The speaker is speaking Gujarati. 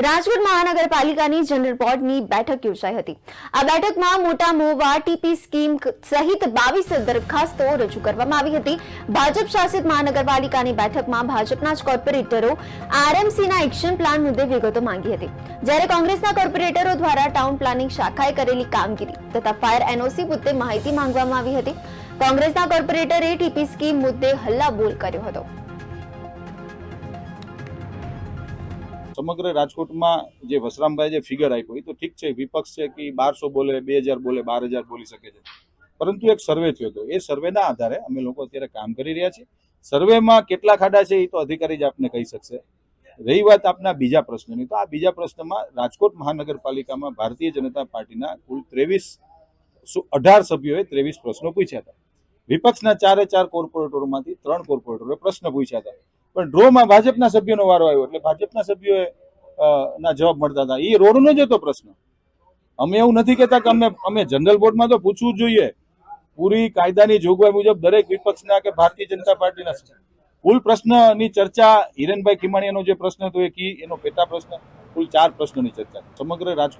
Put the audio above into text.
રાજકોટ મહાનગરપાલિકાની જનરલ બોર્ડની બેઠક યોજાઈ હતી। આ બેઠકમાં મોટા મોવા ટીપી સ્કીમ સહિત 22 દરખાસ્તો રજૂ કરવામાં આવી હતી। ભાજપ શાસિત મહાનગરપાલિકાની બેઠકમાં ભાજપના જ કોર્પોરેટરો આરએમસીના એક્શન પ્લાન મુદ્દે વિગતો માંગી હતી, જ્યારે કોંગ્રેસના કોર્પોરેટરો દ્વારા ટાઉન પ્લાનિંગ શાખાએ કરેલી કામગીરી તથા ફાયર એનઓસી મુદ્દે માહિતી માંગવામાં આવી હતી। કોંગ્રેસના કોર્પોરેટરે ટીપી સ્કીમ મુદ્દે હલ્લાબોલ કર્યો હતો। સમગ્ર રાજકોટમાં જે વસરામભાઈ જે ફિગર આપ્યો એ તો ઠીક છે, વિપક્ષ છે કે 1200 બોલે, 2000 બોલે, 12000 બોલી શકે છે, પરંતુ એક સર્વે થયો હતો। એ સર્વેના આધારે અમે લોકો અત્યારે કામ કરી રહ્યા છીએ। સર્વેમાં કેટલા ખાડા છે એ તો અધિકારી જ આપને કહી શકશે। રહી વાત આપના બીજા પ્રશ્નની, તો આ બીજા પ્રશ્નમાં રાજકોટ મહાનગરપાલિકામાં ભારતીય જનતા પાર્ટીના કુલ 18 સભ્યોએ 23 પ્રશ્નો પૂછ્યા હતા। વિપક્ષના 4 કોર્પોરેટરોમાંથી 3 કોર્પોરેટરોએ પ્રશ્ન પૂછ્યા હતા, પણ ડ્રોમાં ભાજપના સભ્યોનો વારો આવ્યો એટલે ભાજપના સભ્યોએ ના જવાબ મળતા હતા। એ રોડનો જ હતો પ્રશ્ન। અમે એવું નથી કહેતા કે અમે જનરલ બોર્ડમાં તો પૂછવું જ જોઈએ, પૂરી કાયદાની જોગવાઈ મુજબ દરેક વિપક્ષના કે ભારતીય જનતા પાર્ટીના કુલ પ્રશ્નની ચર્ચા, હિરેનભાઈ ખીમાણીયાનો જે પ્રશ્ન હતો એનો પેટા પ્રશ્ન, કુલ 4 પ્રશ્નોની ચર્ચા સમગ્ર રાજકોટ